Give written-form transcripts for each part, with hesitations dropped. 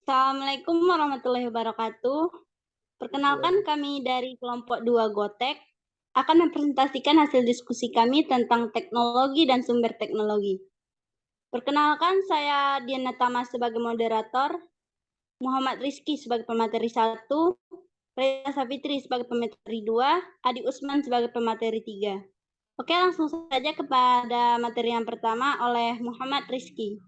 Assalamualaikum warahmatullahi wabarakatuh. Perkenalkan Iya. kami dari kelompok 2 Gotek akan mempresentasikan hasil diskusi kami tentang teknologi dan sumber teknologi. Perkenalkan saya Diana Tama sebagai moderator, Muhammad Rizky sebagai pemateri 1, Reza Safitri sebagai pemateri 2, Adi Usman sebagai pemateri 3. Oke, langsung saja kepada materi yang pertama oleh Muhammad Rizky.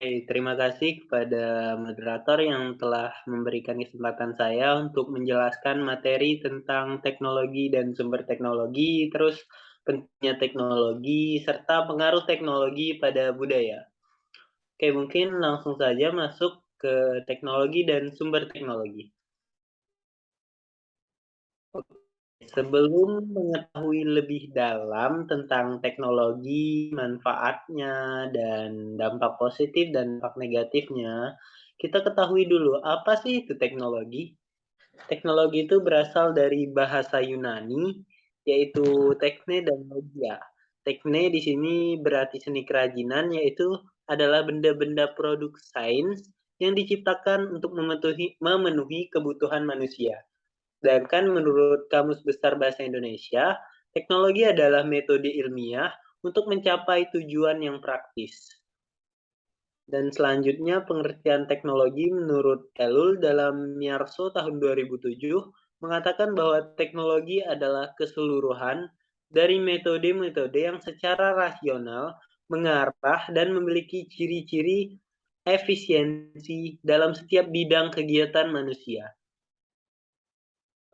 Terima kasih kepada moderator yang telah memberikan kesempatan saya untuk menjelaskan materi tentang teknologi dan sumber teknologi, terus pentingnya teknologi, serta pengaruh teknologi pada budaya. Oke, mungkin langsung saja masuk ke teknologi dan sumber teknologi. Sebelum mengetahui lebih dalam tentang teknologi, manfaatnya, dan dampak positif dan dampak negatifnya, kita ketahui dulu apa sih itu teknologi. Teknologi itu berasal dari bahasa Yunani, yaitu tekne dan logia. Tekne di sini berarti seni kerajinan, yaitu adalah benda-benda produk sains yang diciptakan untuk memenuhi kebutuhan manusia. Sedangkan menurut Kamus Besar Bahasa Indonesia, teknologi adalah metode ilmiah untuk mencapai tujuan yang praktis. Dan selanjutnya pengertian teknologi menurut Elul dalam Miarso tahun 2007 mengatakan bahwa teknologi adalah keseluruhan dari metode-metode yang secara rasional mengarah dan memiliki ciri-ciri efisiensi dalam setiap bidang kegiatan manusia.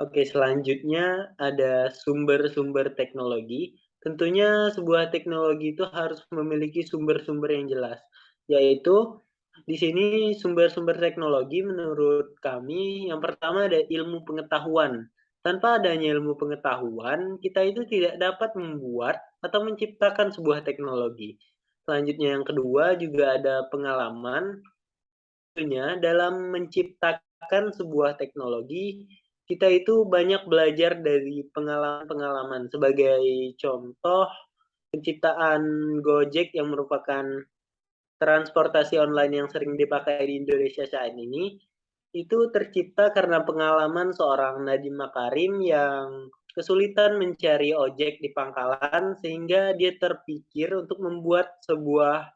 Oke, selanjutnya ada sumber-sumber teknologi. Tentunya sebuah teknologi itu harus memiliki sumber-sumber yang jelas, yaitu di sini sumber-sumber teknologi menurut kami yang pertama ada ilmu pengetahuan. Tanpa adanya ilmu pengetahuan, kita itu tidak dapat membuat atau menciptakan sebuah teknologi. Selanjutnya yang kedua juga ada pengalaman. Tentunya dalam menciptakan sebuah teknologi, kita itu banyak belajar dari pengalaman-pengalaman. Sebagai contoh, penciptaan Gojek yang merupakan transportasi online yang sering dipakai di Indonesia saat ini, itu tercipta karena pengalaman seorang Nadiem Makarim yang kesulitan mencari ojek di pangkalan sehingga dia terpikir untuk membuat sebuah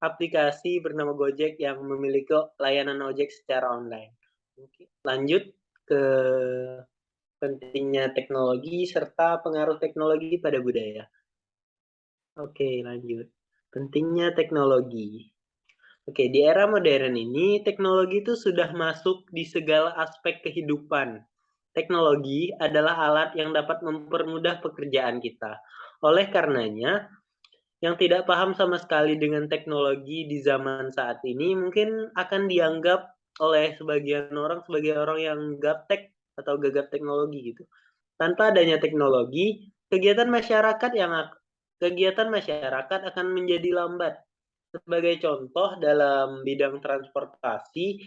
aplikasi bernama Gojek yang memiliki layanan ojek secara online. Lanjut ke pentingnya teknologi serta pengaruh teknologi pada budaya. Oke, lanjut. Pentingnya teknologi. Oke, di era modern ini teknologi itu sudah masuk di segala aspek kehidupan. Teknologi adalah alat yang dapat mempermudah pekerjaan kita. Oleh karenanya, yang tidak paham sama sekali dengan teknologi di zaman saat ini mungkin akan dianggap oleh sebagian orang sebagai orang yang gaptek atau gagap teknologi gitu. Tanpa adanya teknologi, kegiatan masyarakat akan menjadi lambat. Sebagai contoh dalam bidang transportasi,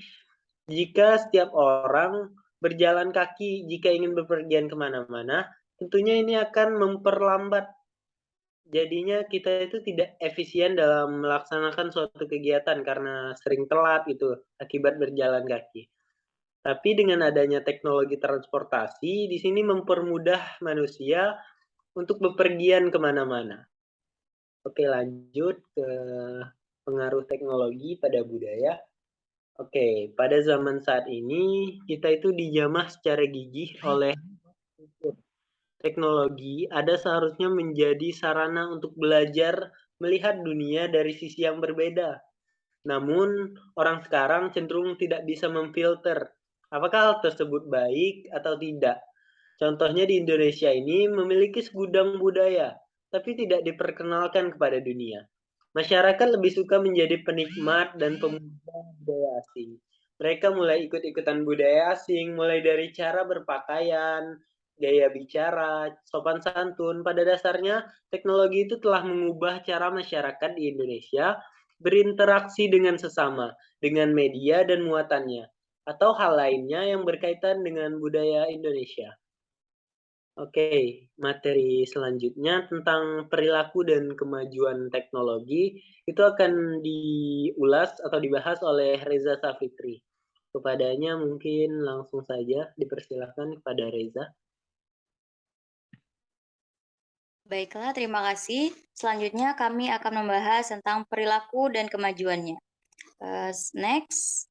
jika setiap orang berjalan kaki jika ingin bepergian kemana-mana, tentunya ini akan memperlambat. Jadinya kita itu tidak efisien dalam melaksanakan suatu kegiatan karena sering telat gitu akibat berjalan kaki. Tapi dengan adanya teknologi transportasi, di sini mempermudah manusia untuk bepergian kemana-mana. Oke, lanjut ke pengaruh teknologi pada budaya. Oke, pada zaman saat ini kita itu dijamah secara gigih oleh teknologi ada seharusnya menjadi sarana untuk belajar melihat dunia dari sisi yang berbeda. Namun, orang sekarang cenderung tidak bisa memfilter apakah hal tersebut baik atau tidak. Contohnya di Indonesia ini memiliki segudang budaya, tapi tidak diperkenalkan kepada dunia. Masyarakat lebih suka menjadi penikmat dan pemuja budaya asing. Mereka mulai ikut-ikutan budaya asing, mulai dari cara berpakaian, gaya bicara, sopan santun. Pada dasarnya, teknologi itu telah mengubah cara masyarakat di Indonesia berinteraksi dengan sesama, dengan media dan muatannya, atau hal lainnya yang berkaitan dengan budaya Indonesia. Oke, materi selanjutnya tentang perilaku dan kemajuan teknologi itu akan diulas atau dibahas oleh Reza Safitri. Kepadanya mungkin langsung saja dipersilakan kepada Reza. Baiklah, terima kasih. Selanjutnya kami akan membahas tentang perilaku dan kemajuannya. Next.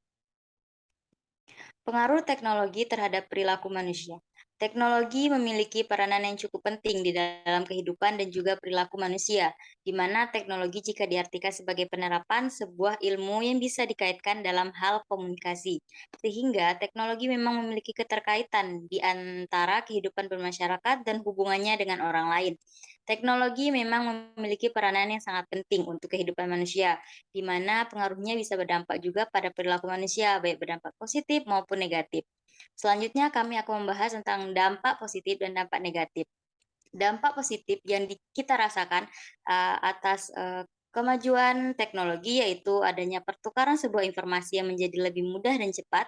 Pengaruh teknologi terhadap perilaku manusia. Teknologi memiliki peranan yang cukup penting di dalam kehidupan dan juga perilaku manusia, di mana teknologi jika diartikan sebagai penerapan sebuah ilmu yang bisa dikaitkan dalam hal komunikasi. Sehingga teknologi memang memiliki keterkaitan di antara kehidupan bermasyarakat dan hubungannya dengan orang lain. Teknologi memang memiliki peranan yang sangat penting untuk kehidupan manusia, di mana pengaruhnya bisa berdampak juga pada perilaku manusia, baik berdampak positif maupun negatif. Selanjutnya kami akan membahas tentang dampak positif dan dampak negatif. Dampak positif yang kita rasakan atas kemajuan teknologi yaitu adanya pertukaran sebuah informasi yang menjadi lebih mudah dan cepat,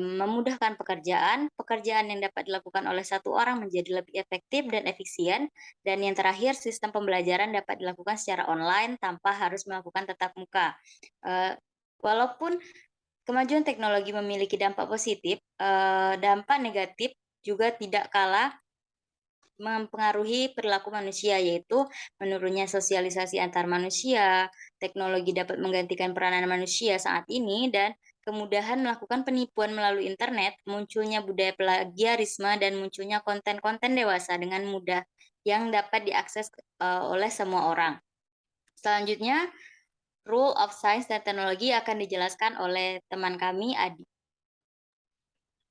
memudahkan pekerjaan yang dapat dilakukan oleh satu orang menjadi lebih efektif dan efisien, dan yang terakhir sistem pembelajaran dapat dilakukan secara online tanpa harus melakukan tatap muka. Walaupun kemajuan teknologi memiliki dampak positif, dampak negatif juga tidak kalah mempengaruhi perilaku manusia, yaitu menurunnya sosialisasi antar manusia, teknologi dapat menggantikan peranan manusia saat ini, dan kemudahan melakukan penipuan melalui internet, munculnya budaya plagiarisme, dan munculnya konten-konten dewasa dengan mudah yang dapat diakses oleh semua orang. Selanjutnya, rule of science dan teknologi akan dijelaskan oleh teman kami, Adi.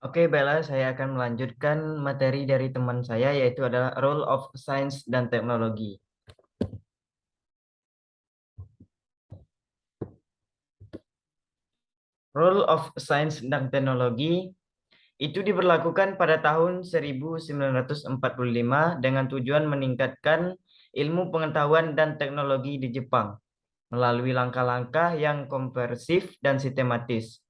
Oke, Bella, saya akan melanjutkan materi dari teman saya, yaitu adalah Role of Science dan Teknologi. Role of Science dan Teknologi itu diberlakukan pada tahun 1945 dengan tujuan meningkatkan ilmu pengetahuan dan teknologi di Jepang melalui langkah-langkah yang komprehensif dan sistematis.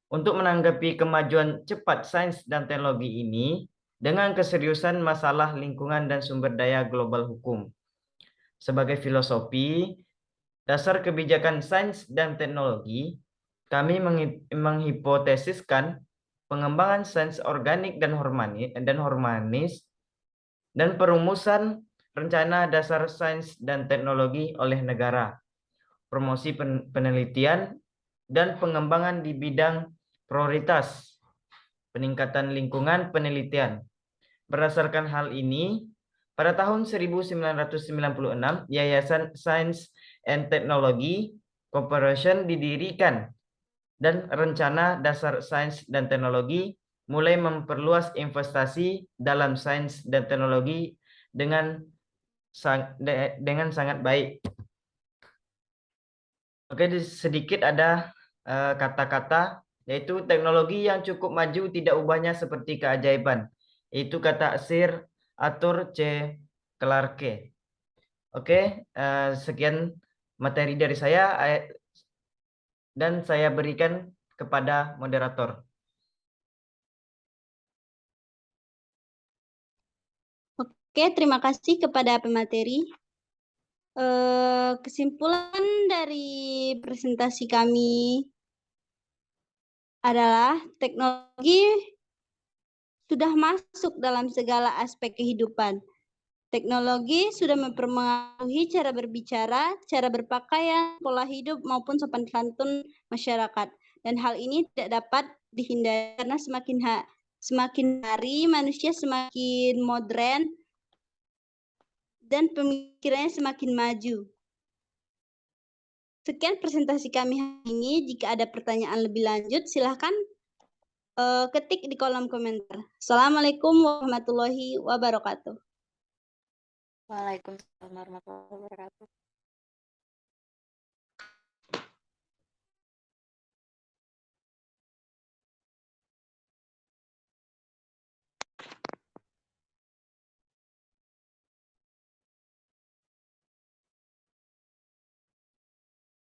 Untuk menanggapi kemajuan cepat sains dan teknologi ini dengan keseriusan masalah lingkungan dan sumber daya global hukum. Sebagai filosofi, dasar kebijakan sains dan teknologi, kami menghipotesiskan pengembangan sains organik dan hormonis dan perumusan rencana dasar sains dan teknologi oleh negara, promosi penelitian dan pengembangan di bidang prioritas, peningkatan lingkungan penelitian. Berdasarkan hal ini, pada tahun 1996, Yayasan Science and Technology Corporation didirikan dan rencana dasar sains dan teknologi mulai memperluas investasi dalam sains dan teknologi dengan sangat baik. Oke, sedikit ada kata-kata, yaitu teknologi yang cukup maju tidak ubahnya seperti keajaiban. Itu kata Sir Arthur C. Clarke. Oke, sekian materi dari saya dan saya berikan kepada moderator. Oke, terima kasih kepada pemateri. Kesimpulan dari presentasi kami adalah teknologi sudah masuk dalam segala aspek kehidupan. Teknologi sudah mempengaruhi cara berbicara, cara berpakaian, pola hidup, maupun sopan santun masyarakat. Dan hal ini tidak dapat dihindari karena semakin hari manusia semakin modern dan pemikirannya semakin maju. Sekian presentasi kami hari ini. Jika ada pertanyaan lebih lanjut, silahkan ketik di kolom komentar. Assalamualaikum warahmatullahi wabarakatuh. Waalaikumsalam warahmatullahi wabarakatuh.